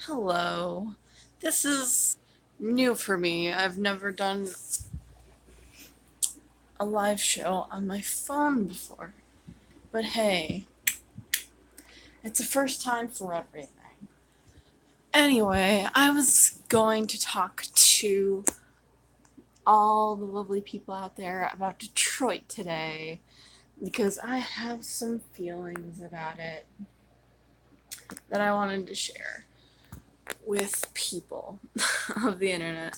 Hello. This is new for me. I've never done a live show on my phone before. But hey, it's a first time for everything. Anyway, I was going to talk to all the lovely people out there about Detroit today because I have some feelings about it that I wanted to share with people of the internet.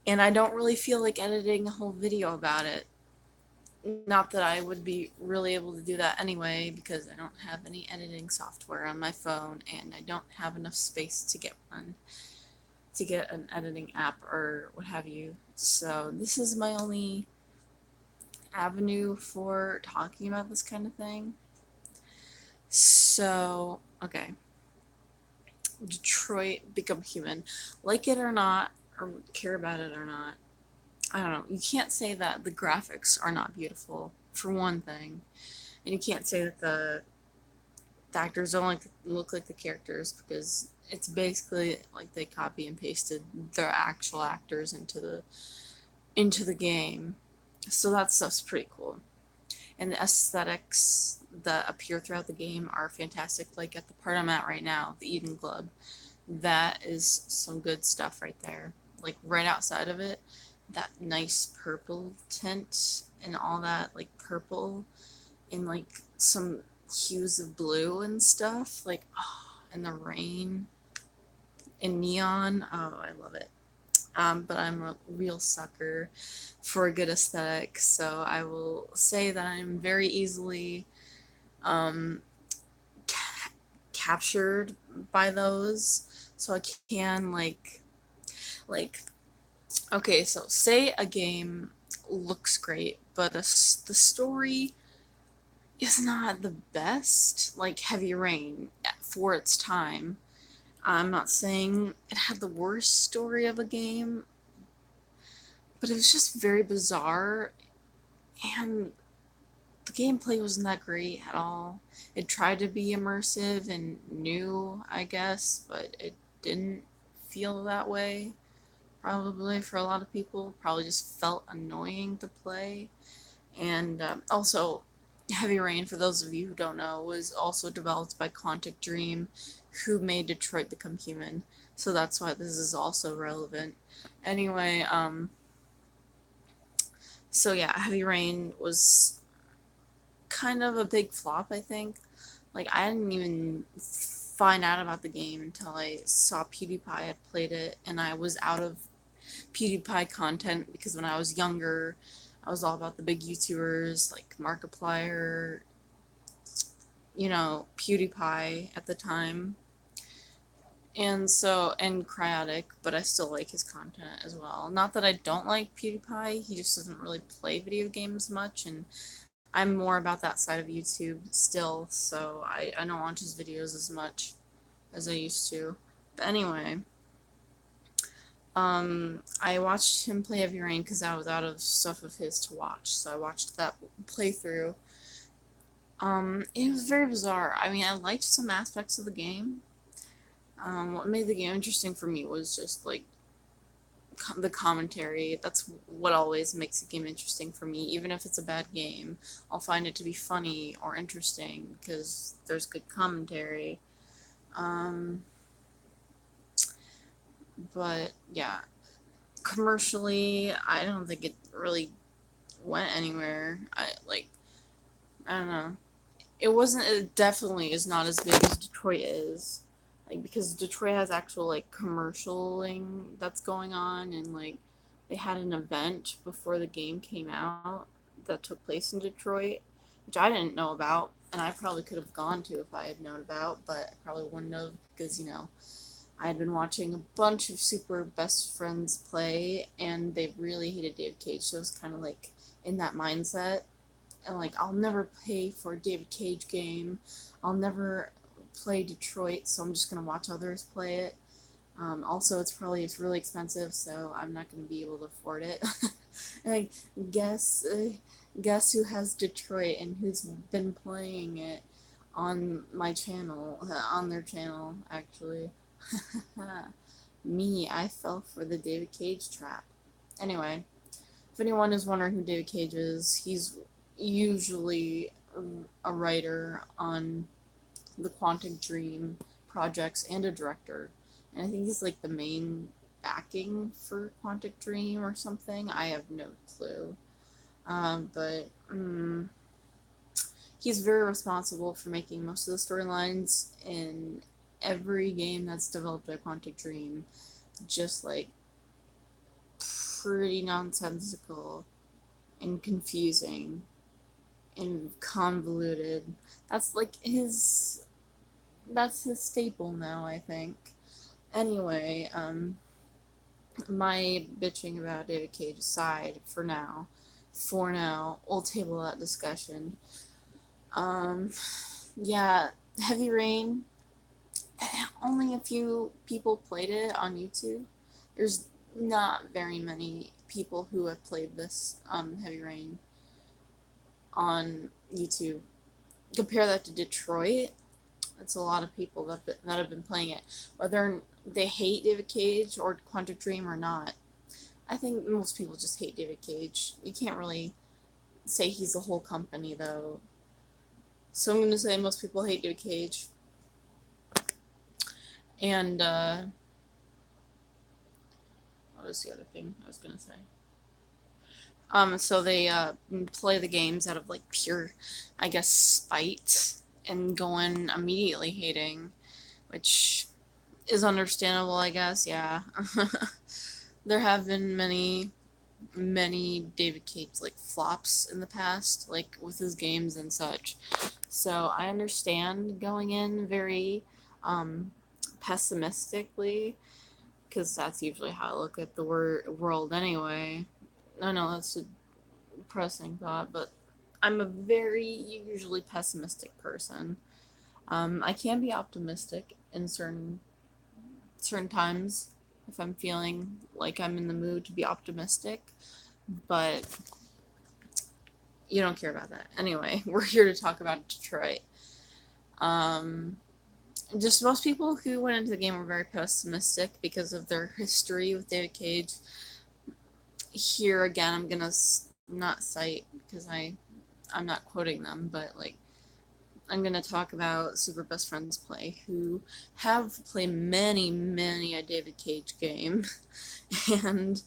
And I don't really feel like editing a whole video about it. Not that I would be really able to do that anyway, because I don't have any editing software on my phone and I don't have enough space to get an editing app or what have you. So this is my only avenue for talking about this kind of thing. So, okay. Detroit Become Human. Like it or not, or care about it or not, I don't know. You can't say that the graphics are not beautiful, for one thing. And you can't say that the actors don't look like the characters because it's basically like they copy and pasted their actual actors into the game. So that stuff's pretty cool. And the aesthetics that appear throughout the game are fantastic. Like at the part I'm at right now, the Eden Club, that is some good stuff right there. Like right outside of it, that nice purple tint and all that, like purple and like some hues of blue and stuff. Like, oh, and the rain and neon. Oh, I love it. But I'm a real sucker for a good aesthetic, so I will say that I'm very easily um, captured by those. So I can like okay, so say a game looks great, but the story is not the best. Like Heavy Rain for its time. I'm not saying it had the worst story of a game, but it was just very bizarre and the gameplay wasn't that great at all. It tried to be immersive and new, I guess, but it didn't feel that way. Probably for a lot of people, probably just felt annoying to play. And also, Heavy Rain, for those of you who don't know, was also developed by Quantic Dream, who made Detroit Become Human. So that's why this is also relevant. Anyway, so yeah, Heavy Rain was kind of a big flop, I think. Like, I didn't even find out about the game until I saw PewDiePie had played it, and I was out of PewDiePie content because when I was younger, I was all about the big YouTubers like Markiplier, PewDiePie at the time. And Cryotic, but I still like his content as well. Not that I don't like PewDiePie, he just doesn't really play video games much, and I'm more about that side of YouTube still, so I don't watch his videos as much as I used to. But anyway, I watched him play Heavy Rain because I was out of stuff of his to watch, so I watched that playthrough. It was very bizarre. I mean, I liked some aspects of the game. What made the game interesting for me was just like the commentary. That's what always makes a game interesting for me. Even if it's a bad game, I'll find it to be funny or interesting because there's good commentary. Um, but yeah, commercially, I don't think it really went anywhere. I don't know. It wasn't. It definitely is not as big as Detroit is. Like because Detroit has actual like commercialing that's going on, and like they had an event before the game came out that took place in Detroit, which I didn't know about, and I probably could have gone to if I had known about, but I probably wouldn't have because I had been watching a bunch of super best friends play, and they really hated David Cage, so I was kind of like in that mindset and like I'll never pay for a David Cage game. I'll never play Detroit, so I'm just gonna watch others play it. Also, it's really expensive, so I'm not gonna be able to afford it. Like guess guess who has Detroit and who's been playing it on my channel, on their channel actually. Me, I fell for the David Cage trap. Anyway, if anyone is wondering who David Cage is, he's usually a writer on the Quantic Dream projects and a director. And I think he's like the main backing for Quantic Dream or something. I have no clue. But he's very responsible for making most of the storylines in every game that's developed by Quantic Dream. Just like pretty nonsensical and confusing and convoluted. That's like that's his staple now, I think. Anyway, my bitching about David Cage aside for now, we'll table that discussion. Um, yeah, Heavy Rain, only a few people played it on YouTube. There's not very many people who have played this Heavy Rain on YouTube. Compare that to Detroit. It's a lot of people that have been playing it, whether they hate David Cage or Quantic Dream or not. I think most people just hate David Cage. You can't really say he's the whole company though. So I'm gonna say most people hate David Cage. And what was the other thing I was gonna say? So they play the games out of like pure, I guess, spite and go in immediately hating, which is understandable, I guess. Yeah, there have been many David Cage like flops in the past, like with his games and such. So I understand going in very pessimistically, because that's usually how I look at the world anyway. I know that's a depressing thought, but I'm a very usually pessimistic person. I can be optimistic in certain times if I'm feeling like I'm in the mood to be optimistic, but you don't care about that. Anyway, we're here to talk about Detroit. Just most people who went into the game were very pessimistic because of their history with David Cage. Here again, I'm gonna not cite because I'm not quoting them, but like I'm gonna talk about Super Best Friends Play, who have played many a David Cage game, and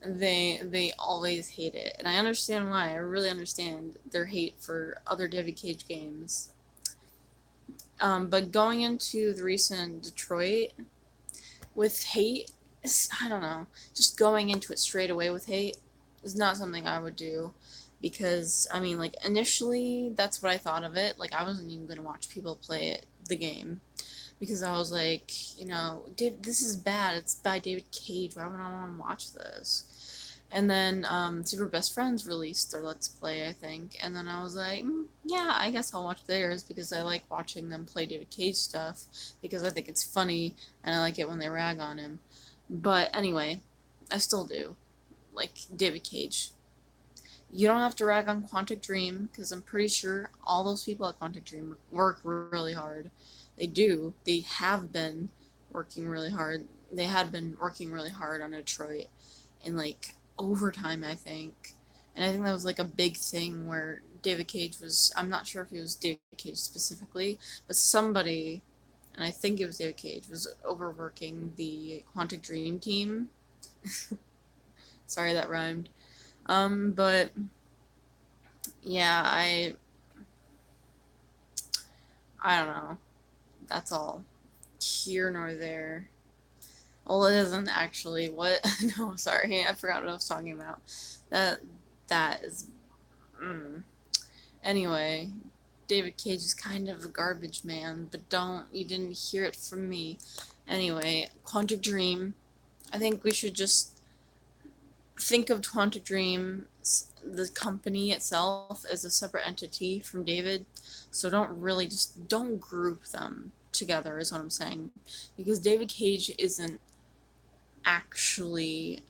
they always hate it, and I understand why. I really understand their hate for other David Cage games. But going into the recent Detroit with hate, I don't know, just going into it straight away with hate is not something I would do. Because, I mean, like, initially, that's what I thought of it. Like, I wasn't even going to watch people play the game. Because I was like, this is bad. It's by David Cage. Why would I want to watch this? And then Super Best Friends released their Let's Play, I think. And then I was like, yeah, I guess I'll watch theirs because I like watching them play David Cage stuff. Because I think it's funny and I like it when they rag on him. But anyway, I still do. Like David Cage. You don't have to rag on Quantic Dream because I'm pretty sure all those people at Quantic Dream work really hard. They do. They have been working really hard. They had been working really hard on Detroit in like overtime, I think. And I think that was like a big thing where David Cage was, I'm not sure if it was David Cage specifically, but somebody, and I think it was David Cage, was overworking the Quantic Dream team. Sorry that rhymed. But yeah, I don't know. That's all. Here nor there. Well, it isn't actually. What? No, sorry, I forgot what I was talking about. That is. Anyway, David Cage is kind of a garbage man, but you didn't hear it from me. Anyway, Quantic Dream. I think we should just think of Quantic Dream, the company itself, as a separate entity from David. So don't group them together, is what I'm saying. Because David Cage isn't actually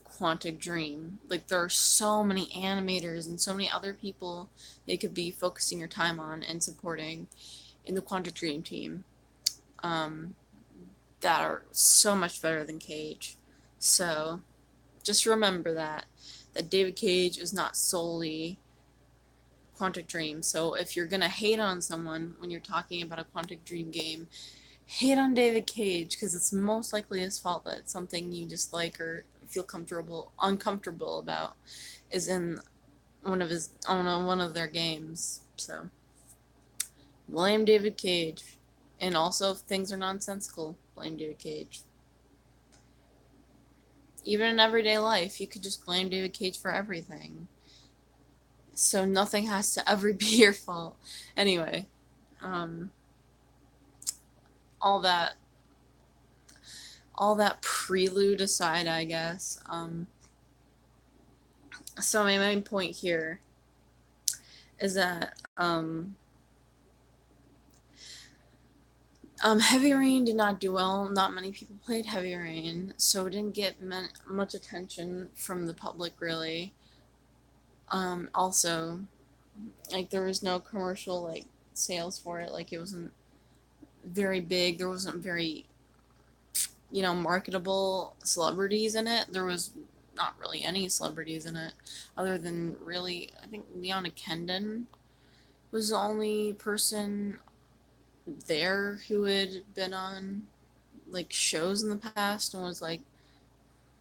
Quantic Dream. Like, there are so many animators and so many other people they could be focusing your time on and supporting in the Quantic Dream team. Um, that are so much better than Cage. So just remember that David Cage is not solely Quantic Dream. So if you're gonna hate on someone when you're talking about a Quantic Dream game, hate on David Cage because it's most likely his fault that something you dislike or feel uncomfortable about is in one of their games. So blame David Cage. And also, if things are nonsensical, blame David Cage. Even in everyday life, you could just blame David Cage for everything. So nothing has to ever be your fault. Anyway, um, all that all that prelude aside, I guess. So my main point here is that Heavy Rain did not do well. Not many people played Heavy Rain, so it didn't get much attention from the public, really. Also, like, there was no commercial, like, sales for it. Like, it wasn't very big. There wasn't very, marketable celebrities in it. There was not really any celebrities in it, other than, really, I think Leona Kendon was the only person there who had been on, like, shows in the past and was, like,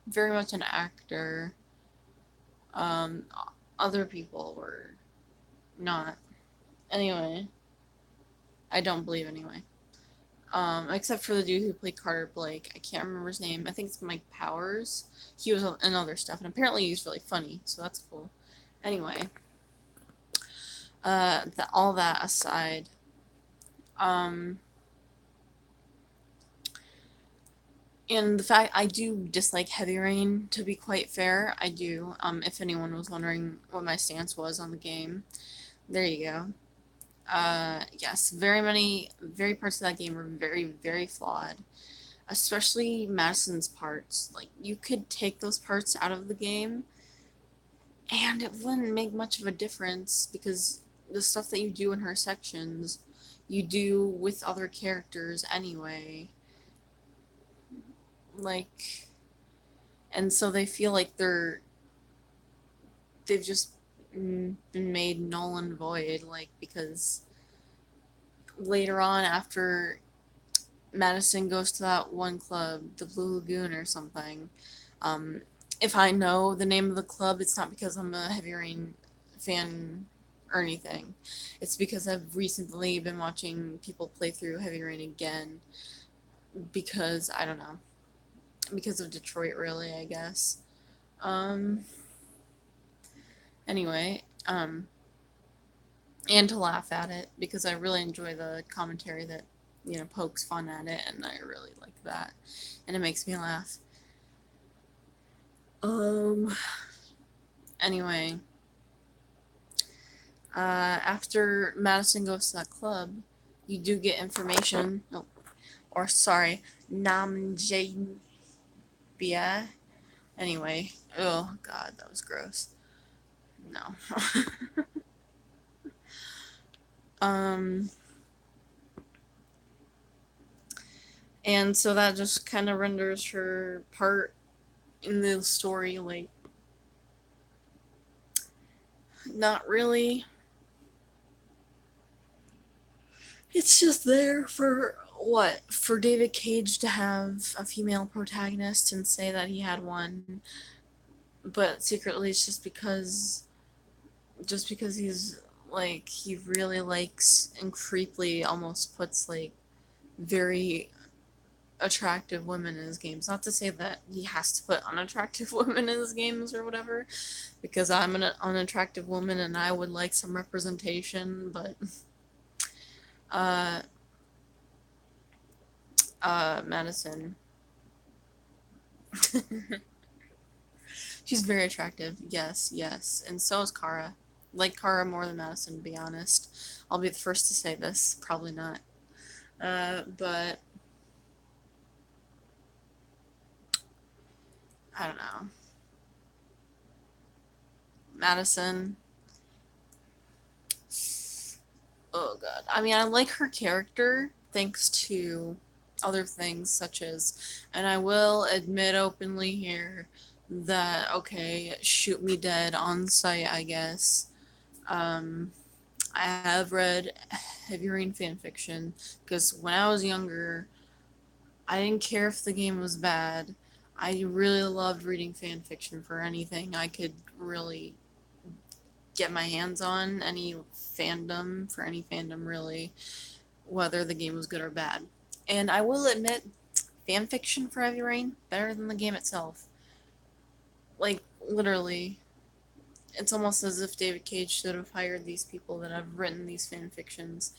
very much an actor. Um, Other people were not. Anyway, I don't believe anyway. Except for the dude who played Carter Blake. I can't remember his name. I think it's Mike Powers. He was in other stuff, and apparently he's really funny, so that's cool. Anyway, all that aside, um, and the fact I do dislike Heavy Rain, to be quite fair, I do. If anyone was wondering what my stance was on the game, there you go. Yes, very parts of that game were very, very flawed. Especially Madison's parts. Like, you could take those parts out of the game, and it wouldn't make much of a difference because the stuff that you do in her sections, you do with other characters anyway. Like, and so they feel like they've just been made null and void, like, because later on, after Madison goes to that one club, the Blue Lagoon or something. If I know the name of the club, it's not because I'm a Heavy Rain fan or anything. It's because I've recently been watching people play through Heavy Rain again because, I don't know, because of Detroit, really, I guess. Um, anyway, and to laugh at it because I really enjoy the commentary that, pokes fun at it, and I really like that. And it makes me laugh. Anyway, after Madison goes to that club, you do get information. Oh, or sorry, Namjabia. Anyway, oh god, that was gross. No. um, and so that just kind of renders her part in the story, like, not really. It's just there for what? For David Cage to have a female protagonist and say that he had one, but secretly it's just because he's, like, he really likes and creepily almost puts, like, very attractive women in his games. Not to say that he has to put unattractive women in his games or whatever, because I'm an unattractive woman and I would like some representation, but uh Madison. She's very attractive. Yes, yes. And so is Kara. Like Kara more than Madison, to be honest. I'll be the first to say this. Probably not. But I don't know. Madison. Oh god. I mean, I like her character thanks to other things such as, and I will admit openly here that, okay, shoot me dead on sight, I guess. Um, I have read Heavy Rain fanfiction because when I was younger, I didn't care if the game was bad. I really loved reading fanfiction for anything I could really get my hands on, any fandom, for any fandom really, whether the game was good or bad. And I will admit, fanfiction for Heavy Rain, better than the game itself. Like, literally. It's almost as if David Cage should have hired these people that have written these fanfictions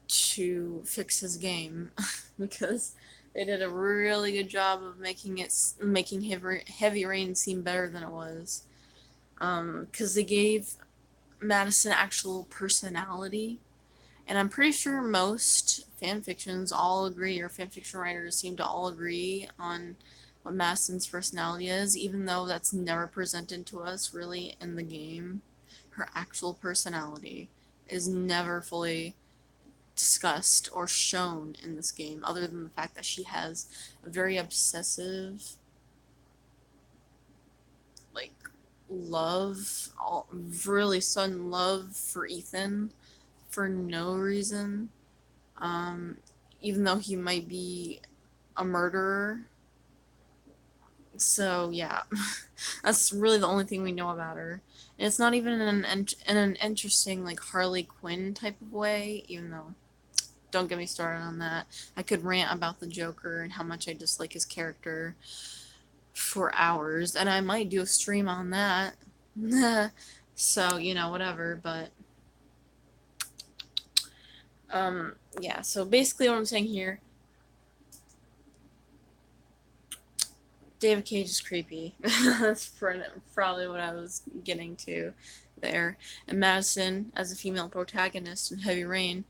to fix his game. Because they did a really good job of making Heavy Rain seem better than it was. Because they gave Madison actual personality. And I'm pretty sure most fanfictions all agree, or fanfiction writers seem to all agree on what Madison's personality is, even though that's never presented to us really in the game. Her actual personality is never fully discussed or shown in this game, other than the fact that she has a very obsessive, like, love, really sudden love for Ethan for no reason. Um, Even though he might be a murderer. So yeah, that's really the only thing we know about her. And it's not even in an interesting like Harley Quinn type of way, even though don't get me started on that. I could rant about the Joker and how much I dislike his character for hours, and I might do a stream on that. So, whatever, but yeah, so basically what I'm saying here, David Cage is creepy. That's probably what I was getting to there. And Madison, as a female protagonist in Heavy Rain,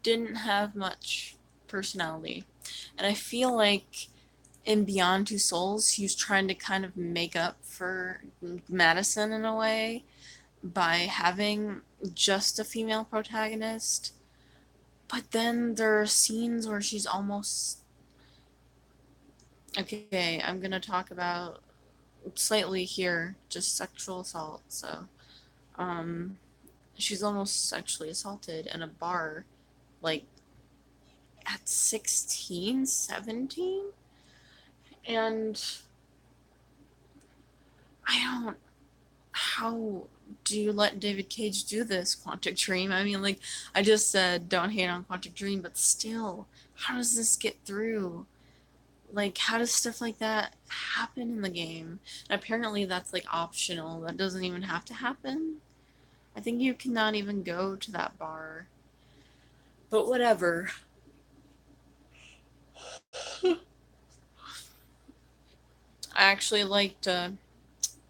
didn't have much personality. And I feel like in Beyond Two Souls, he was trying to kind of make up for Madison in a way by having just a female protagonist. But then there are scenes where she's almost. Okay, I'm gonna talk about slightly here, just sexual assault. So, um, she's almost sexually assaulted in a bar, like at 16, 17? And I don't. How do you let David Cage do this, Quantic Dream? I mean, like, I just said don't hate on Quantic Dream, but still, how does this get through? Like, how does stuff like that happen in the game? And apparently, that's like optional. That doesn't even have to happen. I think you cannot even go to that bar. But whatever. I actually liked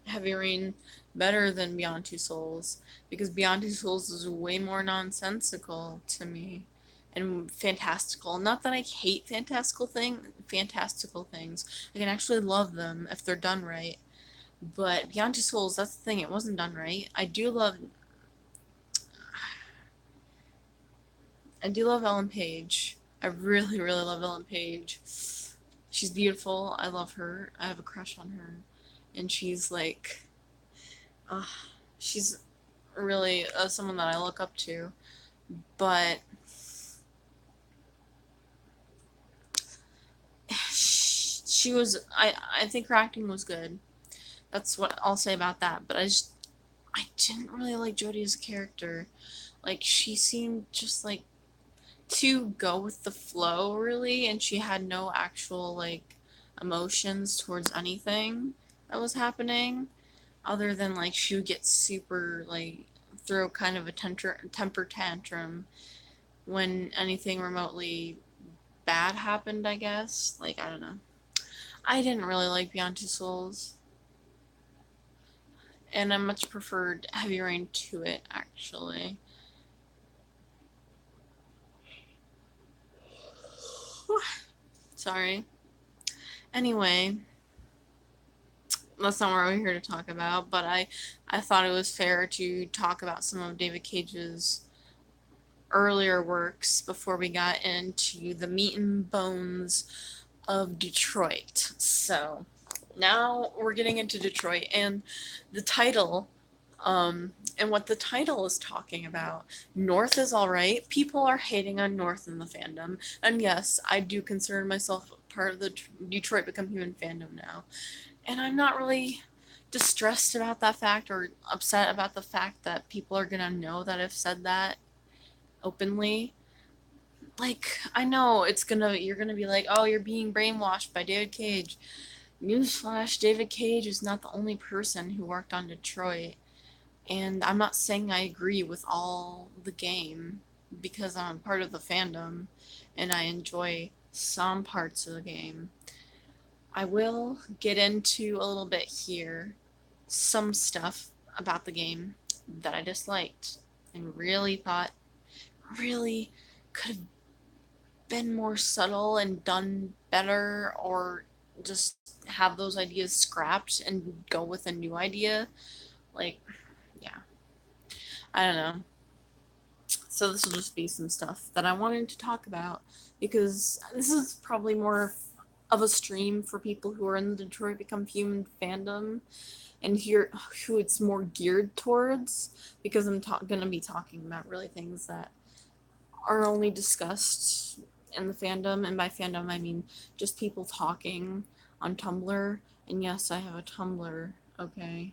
Heavy Rain better than Beyond Two Souls because Beyond Two Souls is way more nonsensical to me and fantastical. Not that I hate fantastical things. I can actually love them if they're done right. But Beyond Two Souls, that's the thing. It wasn't done right. I do love Ellen Page. I really, really love Ellen Page. She's beautiful. I love her. I have a crush on her, and she's like, uh, she's really someone that I look up to. But she was. I think her acting was good. That's what I'll say about that. But I didn't really like Jodie as a character. Like she seemed just like to go with the flow really, and she had no actual like emotions towards anything that was happening other than like she would get super like throw kind of a temper tantrum when anything remotely bad happened, I guess. Like, I don't know. I didn't really like Beyond Two Souls, and I much preferred Heavy Rain to it actually. Sorry. Anyway, that's not what we're here to talk about, but I thought it was fair to talk about some of David Cage's earlier works before we got into the meat and bones of Detroit. So now we're getting into Detroit and the title, and what the title is talking about. North is alright. People are hating on North in the fandom. And yes, I do consider myself part of the Detroit Become Human fandom now. And I'm not really distressed about that fact or upset about the fact that people are gonna know that I've said that openly. Like, I know you're gonna be like, oh, you're being brainwashed by David Cage. Newsflash, David Cage is not the only person who worked on Detroit. And I'm not saying I agree with all the game because I'm part of the fandom and I enjoy some parts of the game. I will get into a little bit here some stuff about the game that I disliked and really thought really could have been more subtle and done better, or just have those ideas scrapped and go with a new idea. Like, yeah, I don't know. So this will just be some stuff that I wanted to talk about because this is probably more of a stream for people who are in the Detroit Become Human fandom and here who it's more geared towards, because I'm going to be talking about really things that are only discussed in the fandom, and by fandom I mean just people talking on Tumblr. And yes, I have a Tumblr. Okay.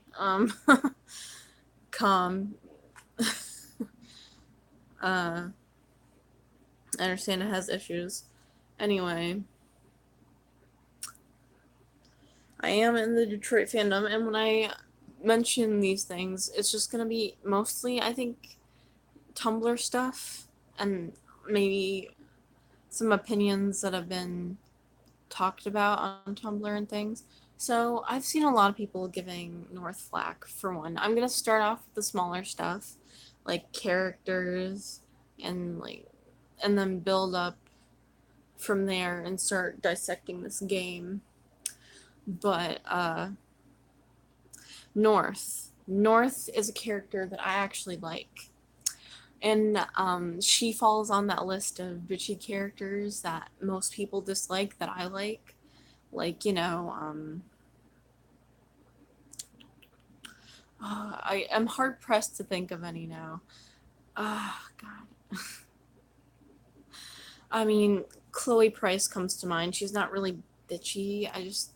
Calm. I understand it has issues. Anyway, I am in the Detroit fandom, and when I mention these things, it's just gonna be mostly, I think, Tumblr stuff and maybe some opinions that have been talked about on Tumblr and things. So I've seen a lot of people giving North flack for one. I'm gonna start off with the smaller stuff, like characters and and then build up from there and start dissecting this game. But North is a character that I actually like. And she falls on that list of bitchy characters that most people dislike that I like. Like, I am hard pressed to think of any now. God. I mean, Chloe Price comes to mind. She's not really bitchy. I just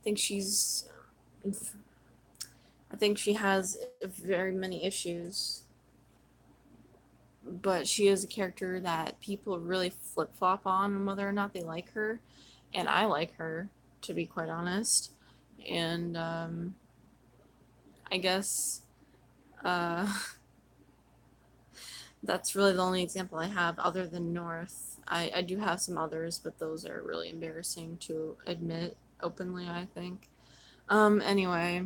think I think she has very many issues, but she is a character that people really flip flop on whether or not they like her, and I like her, to be quite honest. And I guess uh, that's really the only example I have other than North. I do have some others, but those are really embarrassing to admit openly, I think. Anyway,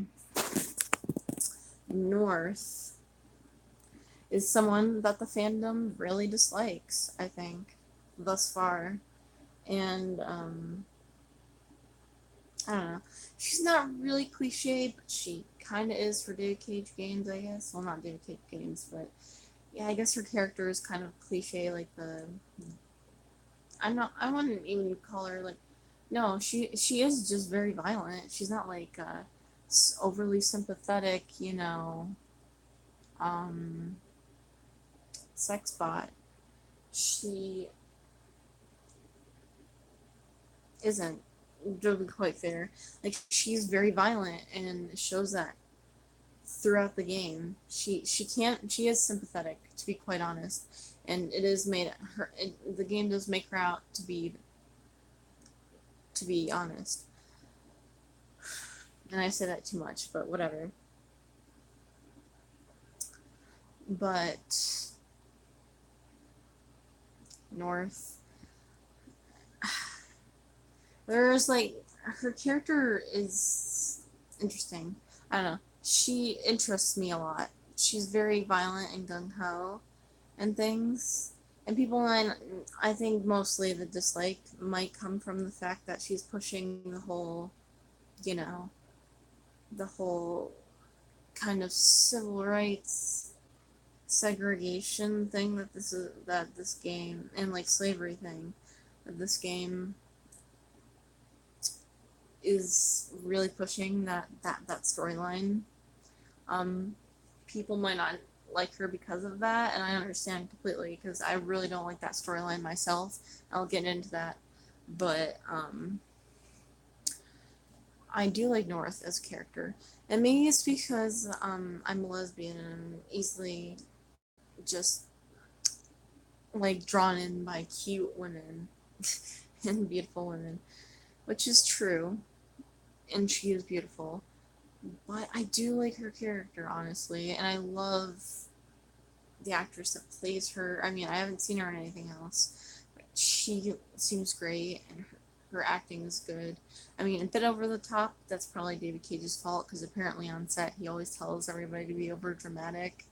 North is someone that the fandom really dislikes, I think, thus far. And, I don't know. She's not really cliche, but she kind of is for David Cage games, I guess. Well, not David Cage games, but yeah, I guess her character is kind of cliche, like I wouldn't even call her like, no, she is just very violent. She's not like, overly sympathetic, um, sex bot. She isn't, to be quite fair. Like, she's very violent and shows that throughout the game. She is sympathetic, to be quite honest, and it is made her. The game does make her out to be honest. And I say that too much, but whatever. But North, there's like, her character is interesting. I don't know. She interests me a lot. She's very violent and gung ho and things. And people, I think mostly the dislike might come from the fact that she's pushing you know, the whole kind of civil rights segregation thing that this game, and like slavery thing that this game is really pushing, that storyline. People might not like her because of that, and I understand completely because I really don't like that storyline myself. I'll get into that, but I do like North as a character, and maybe it's because I'm a lesbian and I'm easily just like drawn in by cute women and beautiful women, which is true, and she is beautiful. But I do like her character, honestly, and I love the actress that plays her. I mean, I haven't seen her in anything else, but she seems great, and her acting is good. I mean, a bit over the top. That's probably David Cage's fault because apparently on set he always tells everybody to be over dramatic.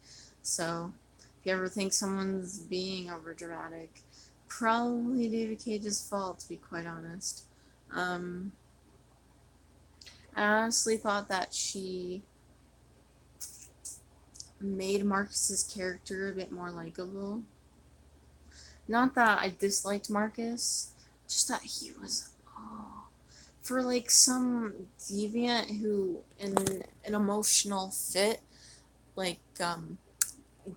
So, if you ever think someone's being over dramatic, probably David Cage's fault, to be quite honest. Um, I honestly thought that she made Marcus's character a bit more likable. Not that I disliked Markus, just that he was, for like some deviant who in an emotional fit, like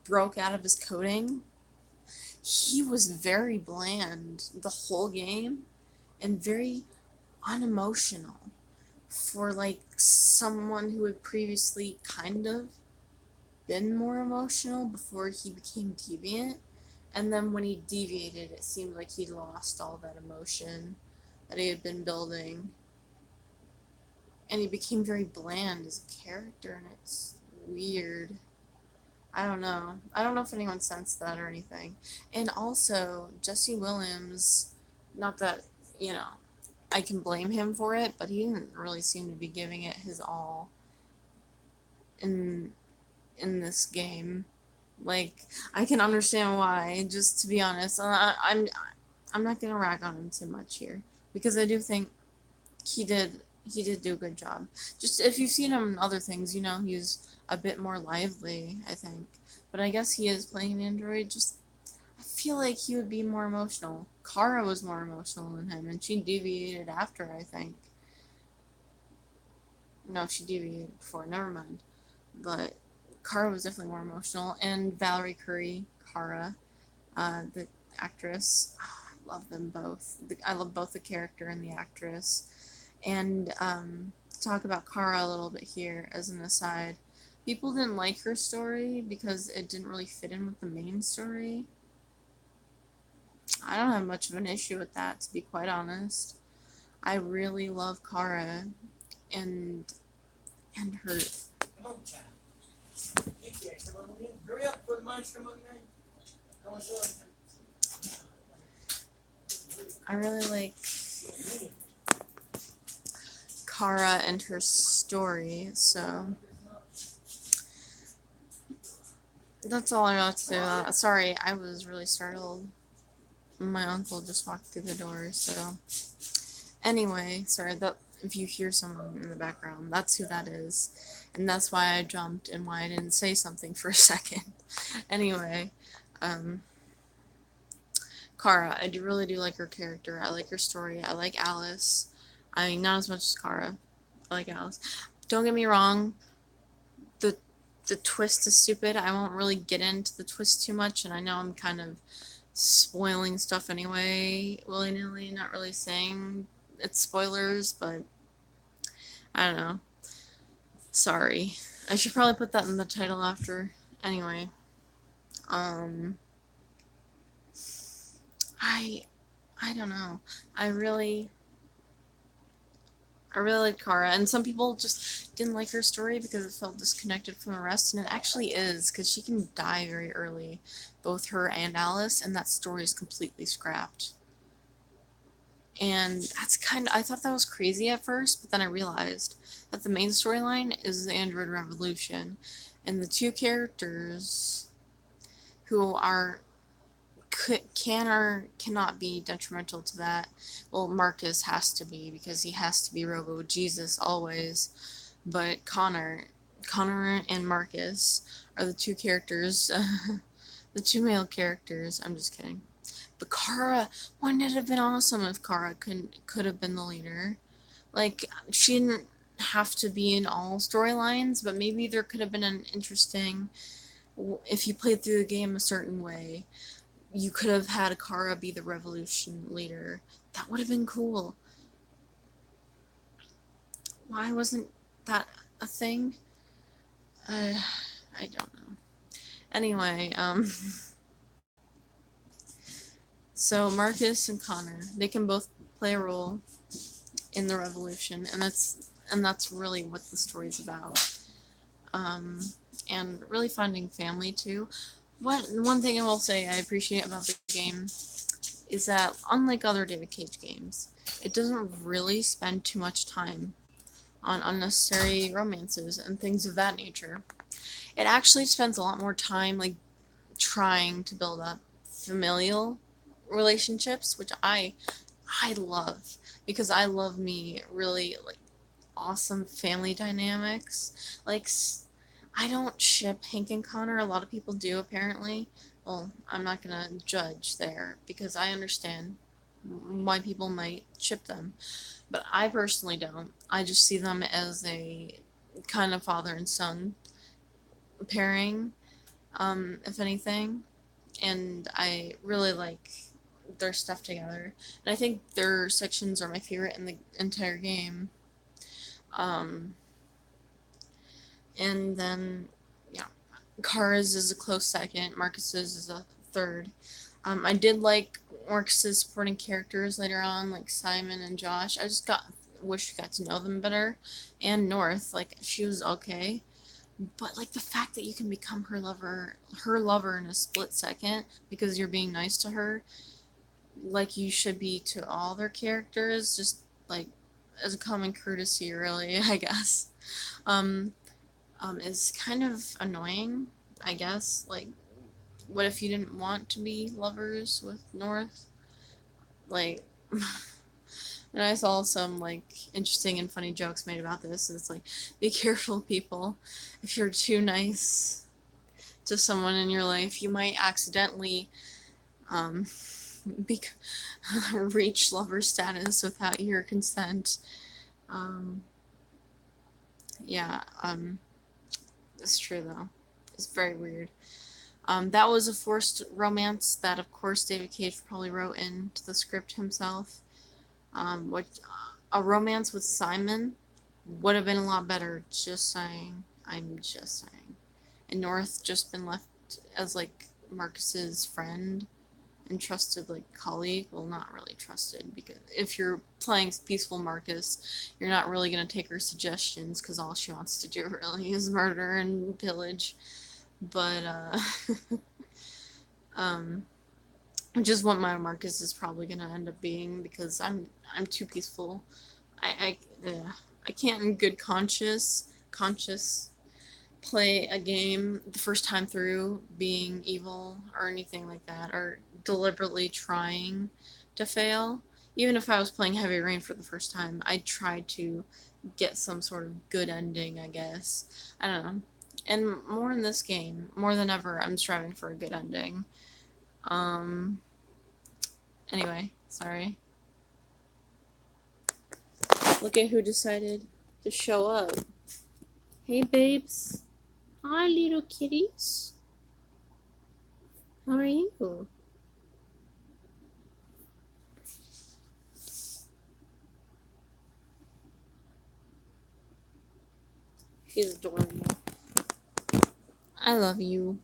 broke out of his coding. He was very bland the whole game and very unemotional for like someone who had previously kind of been more emotional before he became deviant. And then when he deviated, it seemed like he lost all that emotion that he had been building. And he became very bland as a character, and it's weird. I don't know. I don't know if anyone sensed that or anything. And also, Jesse Williams, not that, you know, I can blame him for it, but he didn't really seem to be giving it his all in this game. Like, I can understand why, just to be honest. I'm not gonna rag on him too much here because I do think he did do a good job. Just if you've seen him in other things, you know he's a bit more lively, I think. But I guess he is playing an android. Just I feel like he would be more emotional. Kara was more emotional than him, and she deviated after, I think. No, she deviated before. Never mind. But Kara was definitely more emotional, and Valerie Curry, Kara, the actress. I love them both. I love both the character and the actress. And to talk about Kara a little bit here as an aside, people didn't like her story because it didn't really fit in with the main story. I don't have much of an issue with that, to be quite honest. I really love Kara and her. I really like Kara and her story, so that's all I got to say. Sorry, I was really startled. My uncle just walked through the door, so anyway, sorry that if you hear someone in the background, that's who that is, and that's why I jumped and why I didn't say something for a second. Anyway, Kara, I really do like her character. I like her story. I like Alice. I mean, not as much as Kara. I like Alice. Don't get me wrong. The twist is stupid. I won't really get into the twist too much, and I know I'm kind of spoiling stuff anyway, willy-nilly, not really saying it's spoilers, but I don't know. Sorry. I should probably put that in the title after. Anyway. I don't know. I really like Kara, and some people just didn't like her story because it felt disconnected from the rest, and it actually is, because she can die very early, both her and Alice, and that story is completely scrapped. And that's I thought that was crazy at first, but then I realized that the main storyline is the Android Revolution, and the two characters who are can or cannot be detrimental to that. Well, Markus has to be because he has to be Robo Jesus always. But Connor and Markus are the two characters, the two male characters. I'm just kidding. But Kara, wouldn't it have been awesome if Kara could have been the leader? Like, she didn't have to be in all storylines, but maybe there could have been an interesting, if you played through the game a certain way, you could have had Kara be the revolution leader. That would have been cool. Why wasn't that a thing? I don't know. Anyway, so Markus and Connor, they can both play a role in the revolution, and that's really what the story's about. And really finding family too. One thing I will say I appreciate about the game is that, unlike other David Cage games, it doesn't really spend too much time on unnecessary romances and things of that nature. It actually spends a lot more time like trying to build up familial relationships, which I love, because I love me really like awesome family dynamics. Like, I don't ship Hank and Connor. A lot of people do, apparently. Well, I'm not gonna judge there because I understand why people might ship them, but I personally don't. I just see them as a kind of father and son pairing, if anything, and I really like their stuff together. And I think their sections are my favorite in the entire game. And then, yeah, Kara's is a close second. Marcus's is a third. I did like Marcus's supporting characters later on, like Simon and Josh. I just wish I got to know them better. And North, like, she was okay. But like the fact that you can become her lover in a split second because you're being nice to her, like you should be to all their characters, just like as a common courtesy, really, I guess. Is kind of annoying, I guess. Like, what if you didn't want to be lovers with North? Like, and I saw some, like, interesting and funny jokes made about this, and it's like, be careful, people. If you're too nice to someone in your life, you might accidentally, be- reach lover status without your consent. Um, yeah, it's true, though. It's very weird. That was a forced romance that, of course, David Cage probably wrote into the script himself. What a romance with Simon would have been a lot better. Just saying. I'm just saying. And North just been left as like Marcus's friend and trusted like colleague. Well, not really trusted, because if you're playing peaceful Markus, you're not really gonna take her suggestions because all she wants to do really is murder and pillage. But which is what my Markus is probably gonna end up being, because I'm too peaceful. I can't in good conscience play a game the first time through being evil or anything like that, or deliberately trying to fail. Even if I was playing Heavy Rain for the first time, I'd try to get some sort of good ending, I guess. I don't know. And more in this game, more than ever, I'm striving for a good ending. Anyway, sorry. Look at who decided to show up. Hey, babes. Hi, little kitties. How are you? She's adorable. I love you.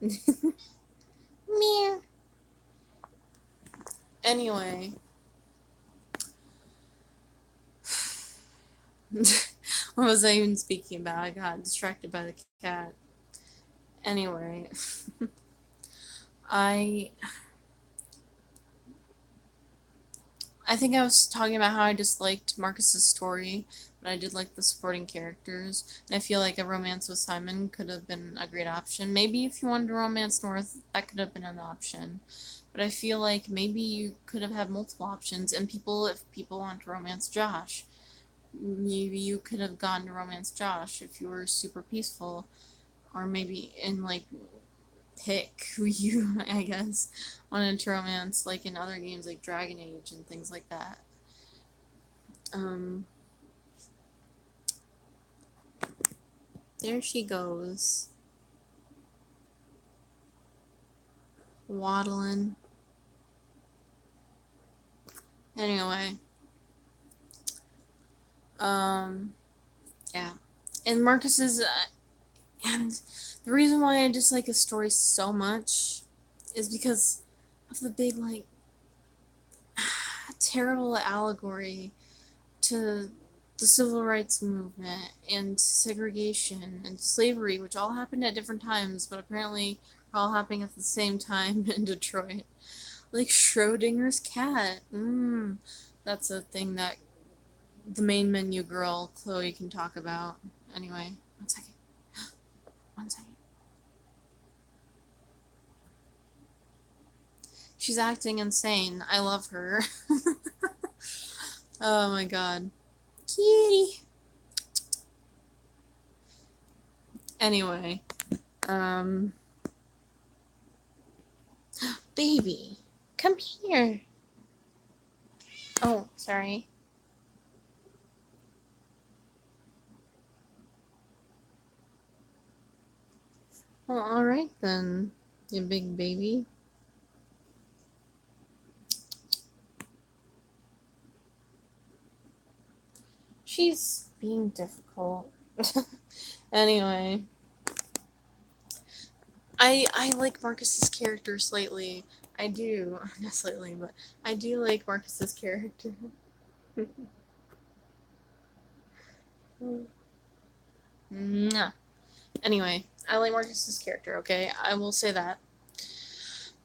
Meow. Anyway. What was I even speaking about? I got distracted by the cat. Anyway. I think I was talking about how I disliked Marcus's story, but I did like the supporting characters, and I feel like a romance with Simon could have been a great option. Maybe if you wanted to romance North, that could have been an option. But I feel like maybe you could have had multiple options, and if people want to romance Josh, maybe you could have gotten to romance Josh if you were super peaceful. or maybe in like pick who you, I guess, wanted to romance, like in other games like Dragon Age and things like that. There she goes, waddling. Anyway, yeah, and Marcus's, and the reason why I dislike his story so much is because of the big like terrible allegory to the civil rights movement and segregation and slavery, which all happened at different times, but apparently are all happening at the same time in Detroit. Like Schrodinger's cat. That's a thing that the main menu girl, Chloe, can talk about. Anyway, one second. One second. She's acting insane. I love her. Oh my god. Kitty. Anyway, baby, come here. Oh, sorry. Well, alright then, you big baby. She's being difficult. Anyway. I like Marcus's character slightly. I do. Not slightly, but I do like Marcus's character. Nah. Anyway, I like Marcus's character, okay? I will say that.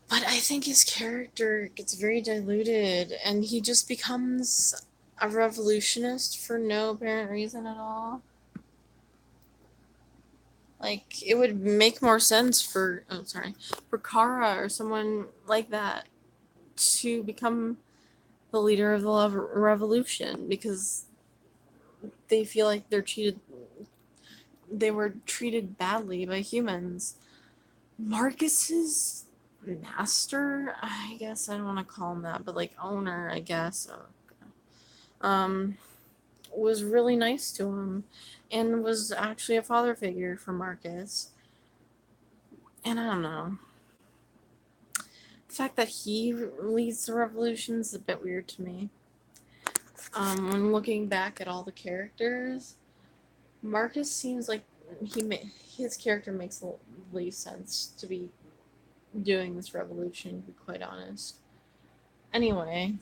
But I think his character gets very diluted, and he just becomes a revolutionist for no apparent reason at all. Like, it would make more sense for Kara or someone like that to become the leader of the revolution, because they feel like they were treated badly by humans. Marcus's master, I guess I don't want to call him that, but like owner, I guess, was really nice to him and was actually a father figure for Marcus. And I don't know. The fact that he leads the revolution is a bit weird to me. When looking back at all the characters, Marcus seems like his character makes the least sense to be doing this revolution, to be quite honest. Anyway,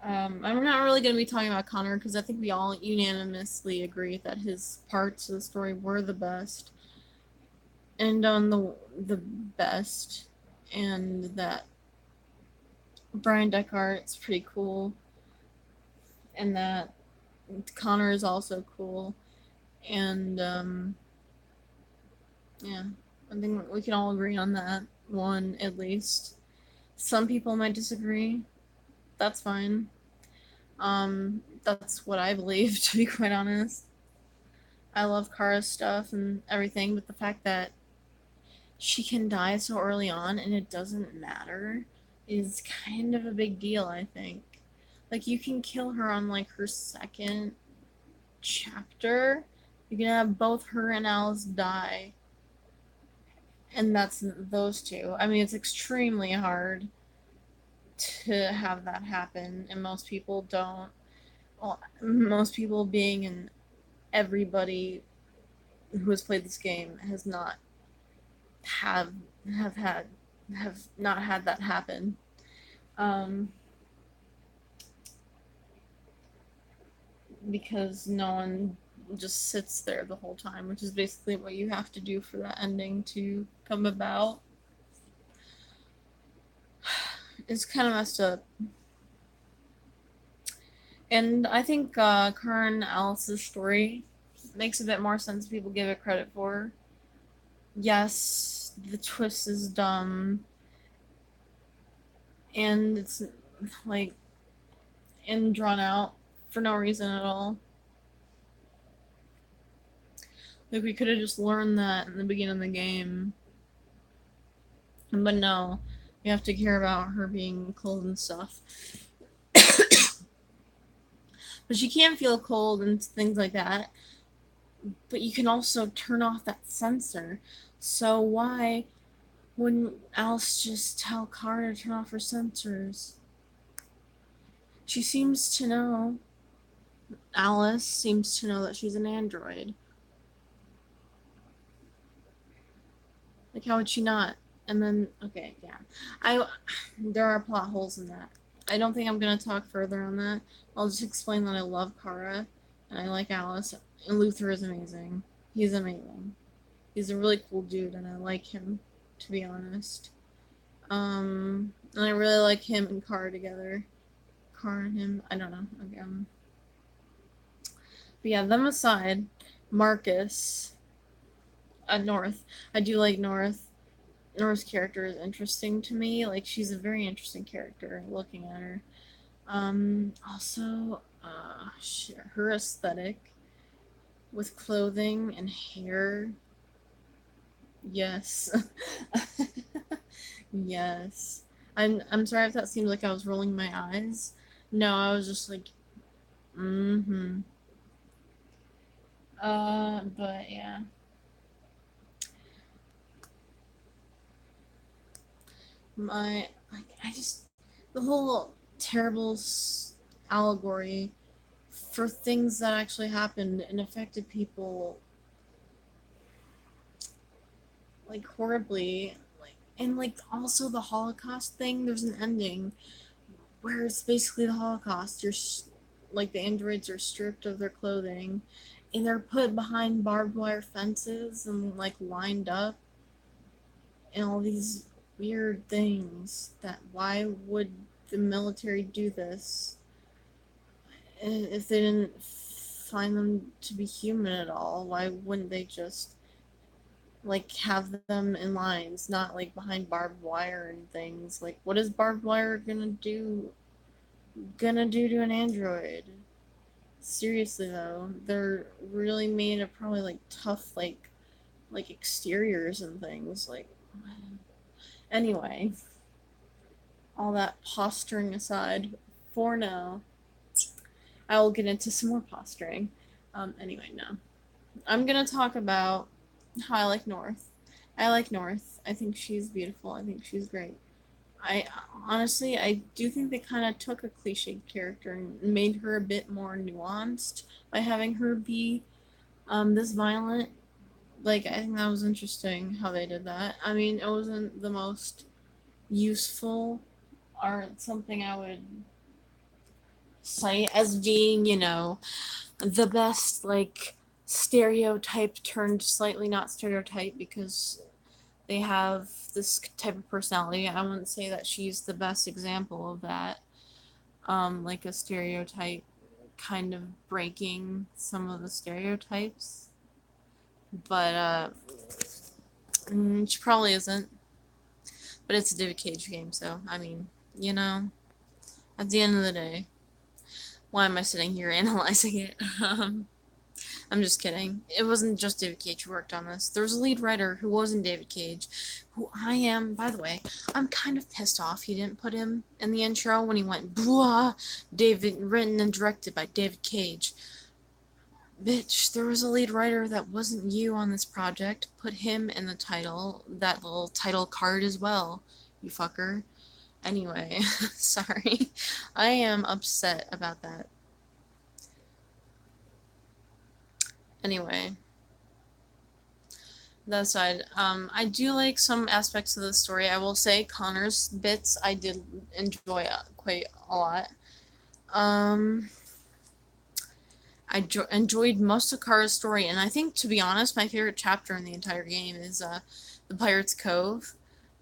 I'm not really going to be talking about Connor because I think we all unanimously agree that his parts of the story were the best and on the best, and that Brian Deckhart's pretty cool, and that Connor is also cool, and yeah, I think we can all agree on that one at least. Some people might disagree. That's fine. That's what I believe, to be quite honest. I love Kara's stuff and everything, but the fact that she can die so early on and it doesn't matter is kind of a big deal, I think. Like, you can kill her on like her second chapter. You can have both her and Alice die, and that's those two. I mean, it's extremely hard to have that happen, and most people don't. Well, most people being in everybody who has played this game has not have have had have not had that happen. Because no one just sits there the whole time, which is basically what you have to do for that ending to come about. It's kind of messed up. And I think Karen Alice's story makes a bit more sense than people give it credit for. Yes, the twist is dumb, and it's like and drawn out for no reason at all. Like, we could have just learned that in the beginning of the game. But no, we have to care about her being cold and stuff. But she can feel cold and things like that. But you can also turn off that sensor. So why wouldn't Alice just tell Kara to turn off her sensors? She seems to know. Alice seems to know that she's an android. Like, how would she not? And then, okay, yeah. There are plot holes in that. I don't think I'm going to talk further on that. I'll just explain that I love Kara, and I like Alice, and Luther is amazing. He's amazing. He's a really cool dude, and I like him, to be honest. And I really like him and Kara together. Kara and him, I don't know. Okay, but yeah, them aside, Markus, North. I do like North. North's character is interesting to me. Like, she's a very interesting character looking at her. Also, her aesthetic with clothing and hair. Yes. Yes. I'm sorry if that seemed like I was rolling my eyes. No, I was just like, mm-hmm. But yeah. I just, the whole terrible allegory for things that actually happened and affected people, like, horribly. Like, and, like, also the Holocaust thing, there's an ending where it's basically the Holocaust. Like, the androids are stripped of their clothing and they're put behind barbed wire fences and, like, lined up and all these weird things. That, why would the military do this if they didn't find them to be human at all? Why wouldn't they just, like, have them in lines, not, like, behind barbed wire and things? Like, what is barbed wire gonna do to an android? Seriously though, they're really made of probably, like, tough, like exteriors and things. Like, anyway, all that posturing aside, for now, I will get into some more posturing. Anyway, no. I'm gonna talk about how I like North. I like North. I think she's beautiful. I think she's great. I honestly, I do think they kind of took a cliched character and made her a bit more nuanced by having her be this violent. Like, I think that was interesting how they did that. I mean, it wasn't the most useful or something I would cite as being, the best, like, stereotype turned slightly not stereotype, because they have this type of personality. I wouldn't say that she's the best example of that. Like, a stereotype kind of breaking some of the stereotypes. But, she probably isn't. But it's a David Cage game, so, I mean, at the end of the day, why am I sitting here analyzing it? I'm just kidding. It wasn't just David Cage who worked on this. There was a lead writer who wasn't David Cage, who by the way, I'm kind of pissed off he didn't put him in the intro when he went, blah, written and directed by David Cage. Bitch, there was a lead writer that wasn't you on this project. Put him in the title, that little title card as well, you fucker. Anyway, sorry. I am upset about that. Anyway, that aside, I do like some aspects of the story. I will say Connor's bits I did enjoy quite a lot. I enjoyed most of Kara's story, and I think, to be honest, my favorite chapter in the entire game is the Pirate's Cove,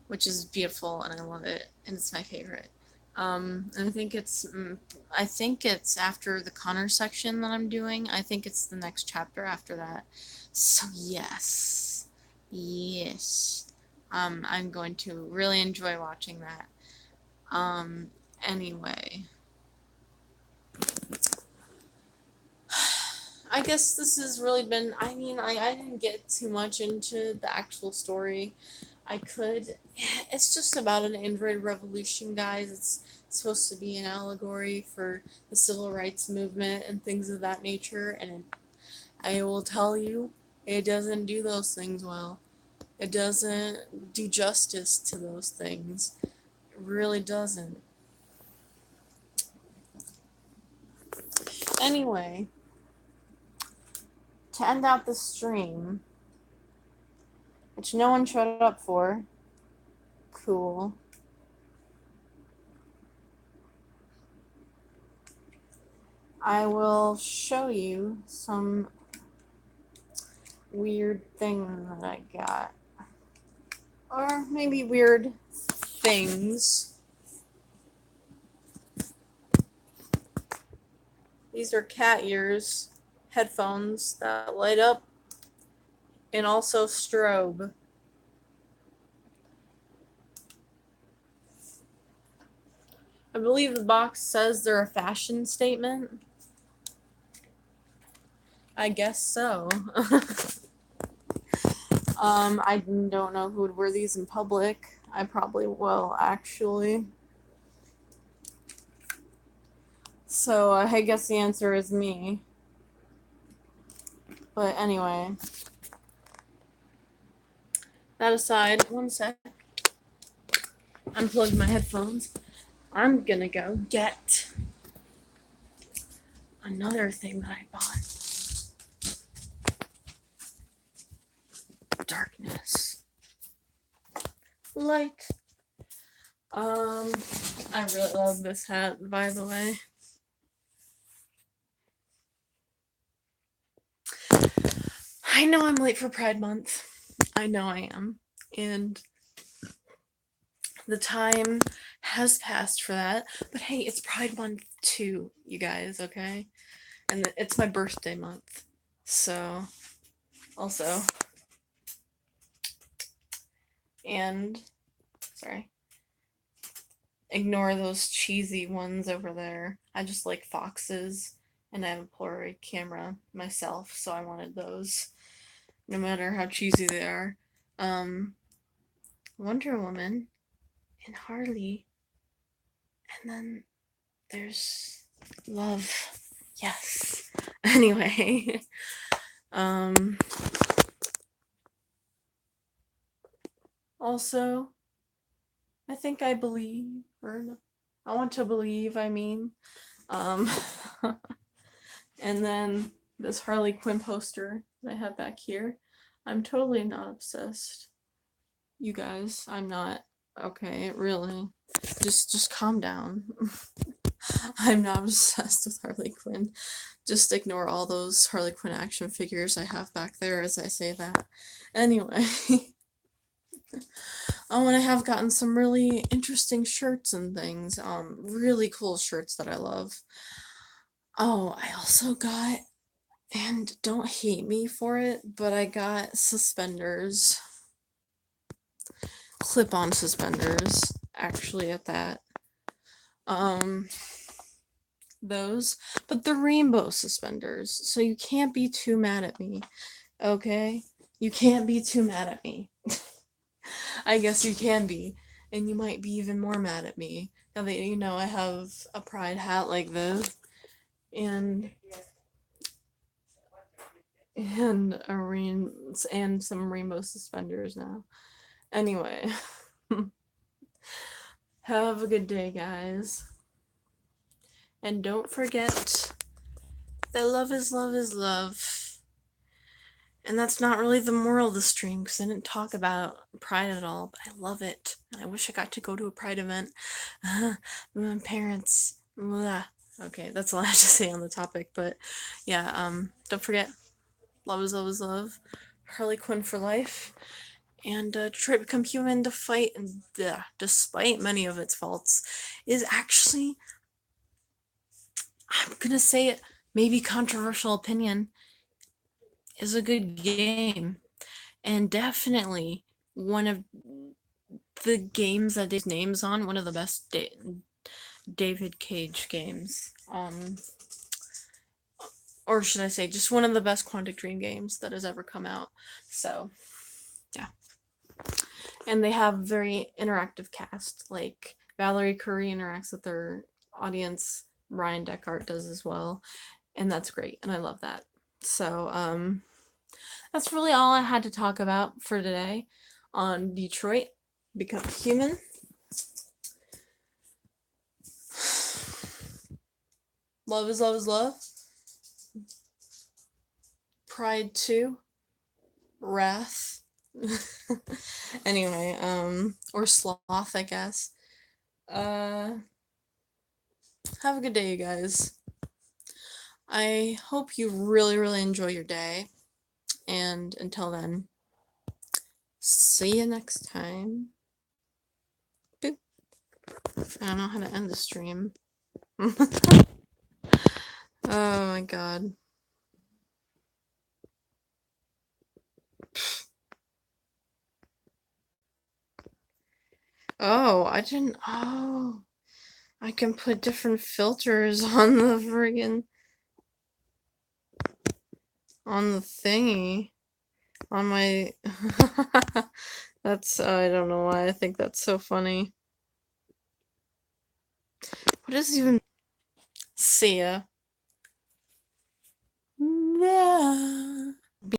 which is beautiful, and I love it, and it's my favorite. And I think it's after the Connor section that I'm doing. I think it's the next chapter after that. So yes, I'm going to really enjoy watching that. Anyway, I guess this has really been, I mean, I didn't get too much into the actual story. I could. It's just about an Android revolution, guys. It's supposed to be an allegory for the civil rights movement and things of that nature, and I will tell you, it doesn't do those things well. It doesn't do justice to those things. It really doesn't. Anyway, to end out the stream, which no one showed up for, cool. I will show you some weird thing that I got. Or maybe weird things. These are cat ears, headphones that light up, and also strobe. I believe the box says they're a fashion statement. I guess so. I don't know who would wear these in public. I probably will, actually. So I guess the answer is me. But anyway. That aside, one sec. Unplug my headphones. I'm gonna go get another thing that I bought. Darkness. Light. I really love this hat, by the way. I know I'm late for Pride Month. I know I am. And the time has passed for that. But hey, it's Pride Month too, you guys, okay? And it's my birthday month. So, also. And, sorry. Ignore those cheesy ones over there. I just like foxes. And I have a Polaroid camera myself, so I wanted those. No matter how cheesy they are. Wonder Woman and Harley. And then there's love. Yes. Anyway. Also, I think I believe, or no, I want to believe, I mean. And then this Harley Quinn poster that I have back here. I'm totally not obsessed. You guys, I'm not. Okay, really. Just calm down. I'm not obsessed with Harley Quinn. Just ignore all those Harley Quinn action figures I have back there as I say that. Anyway. Oh, and I have gotten some really interesting shirts and things. Really cool shirts that I love. Oh, I also got, and don't hate me for it, but I got suspenders. Clip-on suspenders, actually, at that. Those, but the rainbow suspenders, so you can't be too mad at me, okay? You can't be too mad at me. I guess you can be, and you might be even more mad at me now that you know I have a pride hat like this, and and some rainbow suspenders now. Anyway, have a good day, guys. And don't forget that love is love is love. And that's not really the moral of the stream, because I didn't talk about Pride at all, but I love it. And I wish I got to go to a Pride event. My parents. Blah. Okay, that's all I have to say on the topic. But yeah, don't forget, love is love is love. Harley Quinn for life. And Detroit Become Human to fight, and despite many of its faults, is actually, I'm gonna say it, maybe controversial opinion, is a good game. And definitely one of the games that his name's on, one of the best David Cage games. or should I say, just one of the best Quantic Dream games that has ever come out. So, yeah. And they have very interactive cast. Like Valerie Curry interacts with their audience. Ryan Deckard does as well, and that's great, and I love that. So, that's really all I had to talk about for today on Detroit Become Human. Love is love is love. Pride 2. Wrath. Anyway, or Sloth, I guess. Have a good day, you guys. I hope you really, really enjoy your day. And until then, see you next time. Boop. I don't know how to end the stream. Oh my god. Oh, I didn't. Oh, I can put different filters on the friggin'. On the thingy. On my. That's. I don't know why I think that's so funny. What is even. See ya. Yeah.